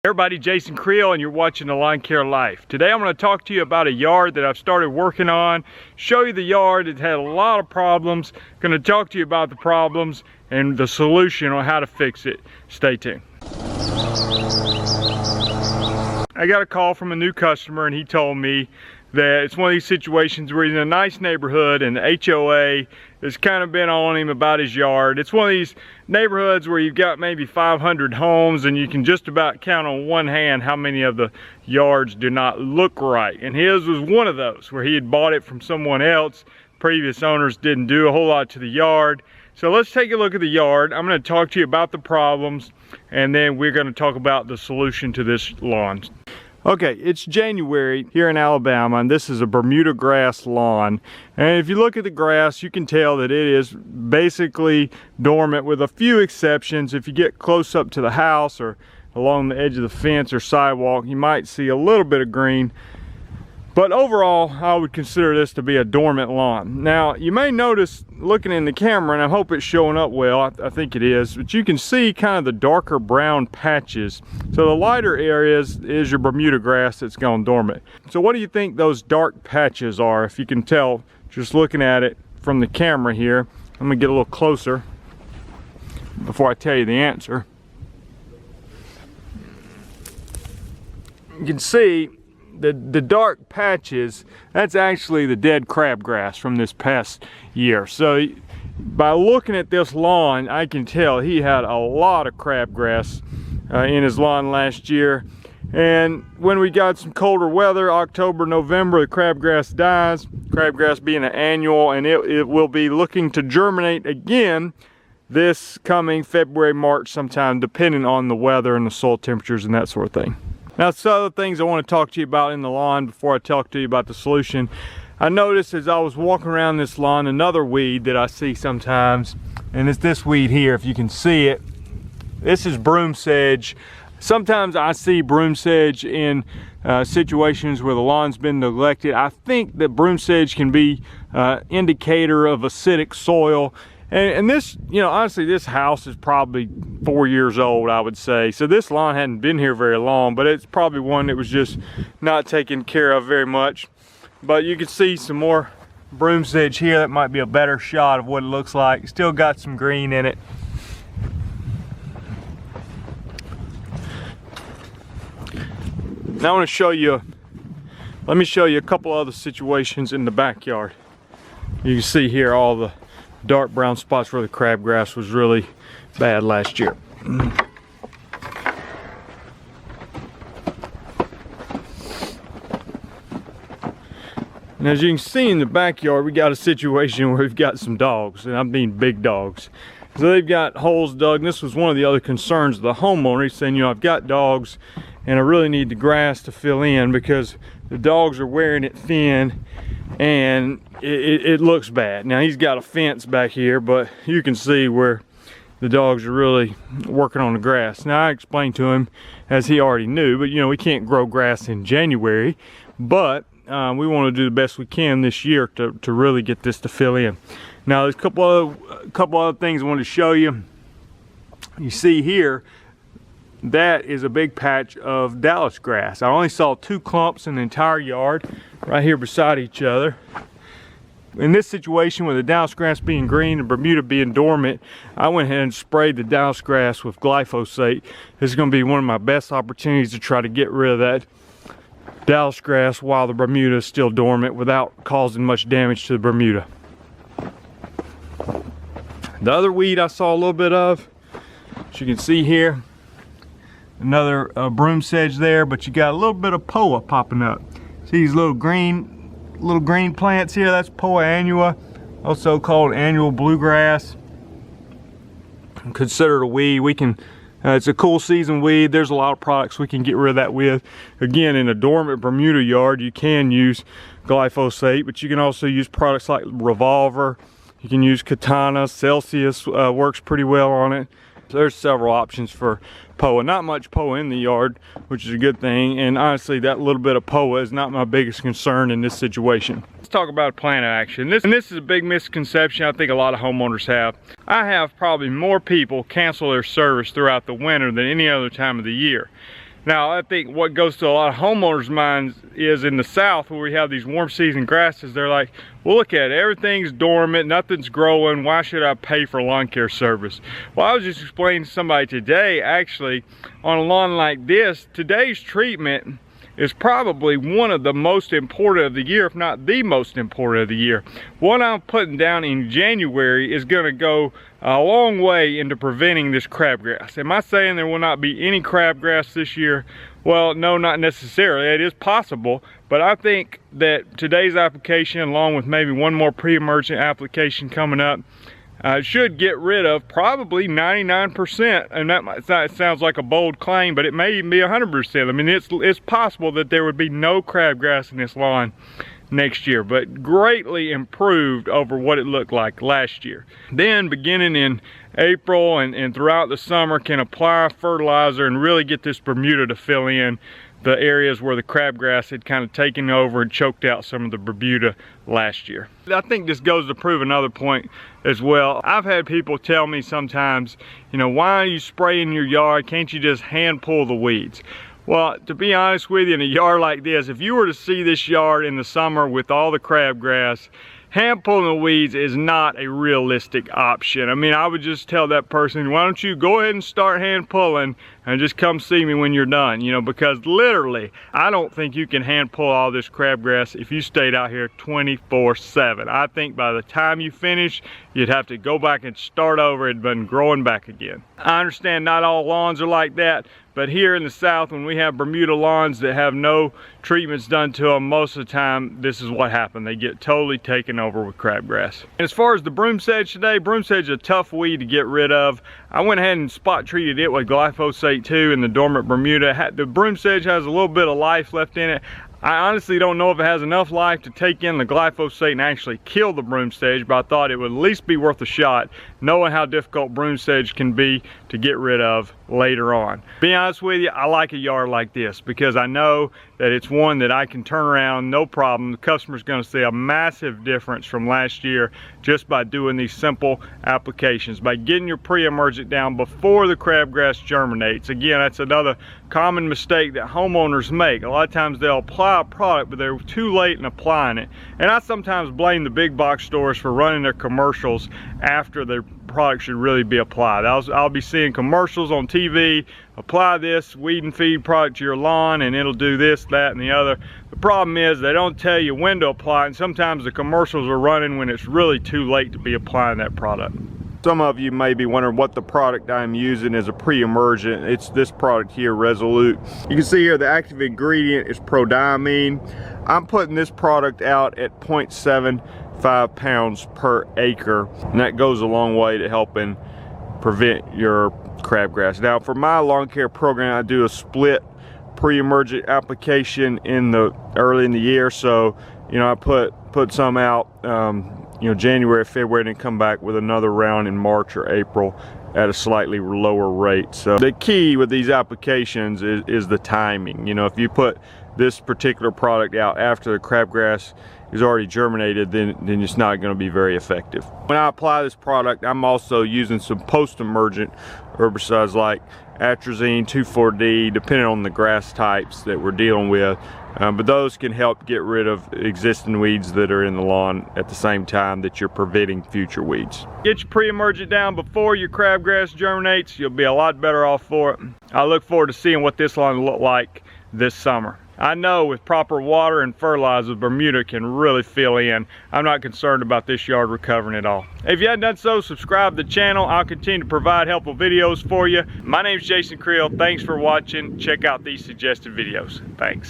Everybody, Jason Creel, and you're watching The Lawn Care Life. Today I'm going to talk to you about a yard that I've started working on, show you the yard. It had a lot of problems. Going to talk to you about the problems and the solution on how to fix it. Stay tuned. I got a call from a new customer and he told me that it's one of these situations where he's in a nice neighborhood and the HOA has kind of been on him about his yard. It's one of these neighborhoods where you've got maybe 500 homes and you can just about count on one hand how many of the yards do not look right. And his was one of those where he had bought it from someone else. Previous owners didn't do a whole lot to the yard. So let's take a look at the yard. I'm going to talk to you about the problems and then we're going to talk about the solution to this lawn. Okay, it's January here in Alabama and this is a Bermuda grass lawn. And if you look at the grass, you can tell that it is basically dormant with a few exceptions. If you get close up to the house or along the edge of the fence or sidewalk, you might see a little bit of green. But overall, I would consider this to be a dormant lawn. Now, you may notice looking in the camera, and I hope it's showing up well, I think it is, but you can see kind of the darker brown patches. So the lighter areas is your Bermuda grass that's gone dormant. So what do you think those dark patches are, if you can tell just looking at it from the camera here? I'm gonna get a little closer before I tell you the answer. You can see the dark patches, that's actually the dead crabgrass from this past year. So by looking at this lawn, I can tell he had a lot of crabgrass in his lawn last year. And when we got some colder weather, October, November, the crabgrass dies. Crabgrass being an annual, and it will be looking to germinate again this coming February, March sometime, depending on the weather and the soil temperatures and that sort of thing. Now, some other things I want to talk to you about in the lawn before I talk to you about the solution. I noticed as I was walking around this lawn, another weed that I see sometimes, and it's this weed here, if you can see it. This is broom sedge. Sometimes I see broom sedge in situations where the lawn's been neglected. I think that broom sedge can be indicator of acidic soil. And this, you know, honestly, this house is probably 4 years old, I would say. So this lawn hadn't been here very long, but it's probably one that was just not taken care of very much. But you can see some more broom sedge here. That might be a better shot of what it looks like. Still got some green in it. Now I want to show you, let me show you a couple other situations in the backyard. You can see here all the dark brown spots where the crabgrass was really bad last year. And as you can see in the backyard, we got a situation where we've got some dogs, and I mean big dogs. So they've got holes dug, and this was one of the other concerns of the homeowner. He's saying, you know, I've got dogs and I really need the grass to fill in because the dogs are wearing it thin and it looks bad. Now he's got a fence back here, but you can see where the dogs are really working on the grass. Now I explained to him, as he already knew, but you know, we can't grow grass in January, but we want to do the best we can this year to really get this to fill in. Now there's a couple other things I want to show you. You see here, that is a big patch of Dallas grass. I only saw 2 clumps in the entire yard right here beside each other. In this situation with the Dallas grass being green and Bermuda being dormant, I went ahead and sprayed the Dallas grass with glyphosate. This is going to be one of my best opportunities to try to get rid of that Dallas grass while the Bermuda is still dormant without causing much damage to the Bermuda. The other weed I saw a little bit of, as you can see here, another broom sedge there, but you got a little bit of POA popping up. See these little green plants here? That's POA annua, also called annual bluegrass. Considered a weed. We can, it's a cool season weed. There's a lot of products we can get rid of that with. Again, in a dormant Bermuda yard, you can use glyphosate, but you can also use products like Revolver. You can use Katana. Celsius works pretty well on it. So there's several options for POA. Not much POA in the yard, which is a good thing. And honestly, that little bit of POA is not my biggest concern in this situation. Let's talk about plan of action. This is a big misconception I think a lot of homeowners have. I have probably more people cancel their service throughout the winter than any other time of the year. Now, I think what goes to a lot of homeowners' minds is in the south where we have these warm season grasses, they're like, well, look at it, everything's dormant, nothing's growing, why should I pay for lawn care service? Well, I was just explaining to somebody today, actually, on a lawn like this, today's treatment is probably one of the most important of the year, if not the most important of the year. What I'm putting down in January is gonna go a long way into preventing this crabgrass. Am I saying there will not be any crabgrass this year? Well, no, not necessarily. It is possible, but I think that today's application, along with maybe one more pre-emergent application coming up, should get rid of probably 99%, and that sounds like a bold claim, but it may even be 100%. I mean, it's possible that there would be no crabgrass in this lawn next year, but greatly improved over what it looked like last year. Then beginning in April and throughout the summer, can apply fertilizer and really get this Bermuda to fill in the areas where the crabgrass had kind of taken over and choked out some of the Bermuda last year. I think this goes to prove another point as well. I've had people tell me sometimes, you know, why are you spraying your yard? Can't you just hand pull the weeds? Well, to be honest with you, in a yard like this, if you were to see this yard in the summer with all the crabgrass, hand pulling the weeds is not a realistic option. I mean, I would just tell that person, why don't you go ahead and start hand pulling and just come see me when you're done, you know, because literally, I don't think you can hand pull all this crabgrass if you stayed out here 24/7. I think by the time you finish, you'd have to go back and start over. It'd been growing back again. I understand not all lawns are like that, but here in the south, when we have Bermuda lawns that have no treatments done to them, most of the time, this is what happened. They get totally taken over with crabgrass. And as far as the broom sedge today, broom sedge is a tough weed to get rid of. I went ahead and spot treated it with glyphosate too in the dormant Bermuda. The broom sedge has a little bit of life left in it. I honestly don't know if it has enough life to take in the glyphosate and actually kill the broom sedge, but I thought it would at least be worth a shot, knowing how difficult broom sedge can be to get rid of later on. Be honest with you, I like a yard like this because I know that it's one that I can turn around no problem. The customer's gonna see a massive difference from last year just by doing these simple applications, by getting your pre-emergent down before the crabgrass germinates. Again, that's another common mistake that homeowners make. A lot of times they'll apply a product, but they're too late in applying it. And I sometimes blame the big box stores for running their commercials after their product should really be applied. I'll be seeing commercials on TV, apply this weed and feed product to your lawn and it'll do this, that, and the other. The problem is they don't tell you when to apply, and sometimes the commercials are running when it's really too late to be applying that product. Some of you may be wondering what the product I'm using is a pre-emergent. It's this product here, Resolute. You can see here the active ingredient is prodiamine. I'm putting this product out at 0.75 pounds per acre, and that goes a long way to helping prevent your crabgrass. Now, for my lawn care program, I do a split pre-emergent application early in the year. So, you know, I put some out you know, January, February, and then come back with another round in March or April at a slightly lower rate. So the key with these applications is the timing. You know, if you put this particular product out after the crabgrass is already germinated, then it's not going to be very effective. When I apply this product, I'm also using some post-emergent herbicides like atrazine, 2,4-D, depending on the grass types that we're dealing with. But those can help get rid of existing weeds that are in the lawn at the same time that you're preventing future weeds. Get your pre-emergent down before your crabgrass germinates. You'll be a lot better off for it. I look forward to seeing what this lawn will look like this summer. I know with proper water and fertilizer, Bermuda can really fill in. I'm not concerned about this yard recovering at all. If you haven't done so, subscribe to the channel. I'll continue to provide helpful videos for you. My name is Jason Creel. Thanks for watching. Check out these suggested videos. Thanks.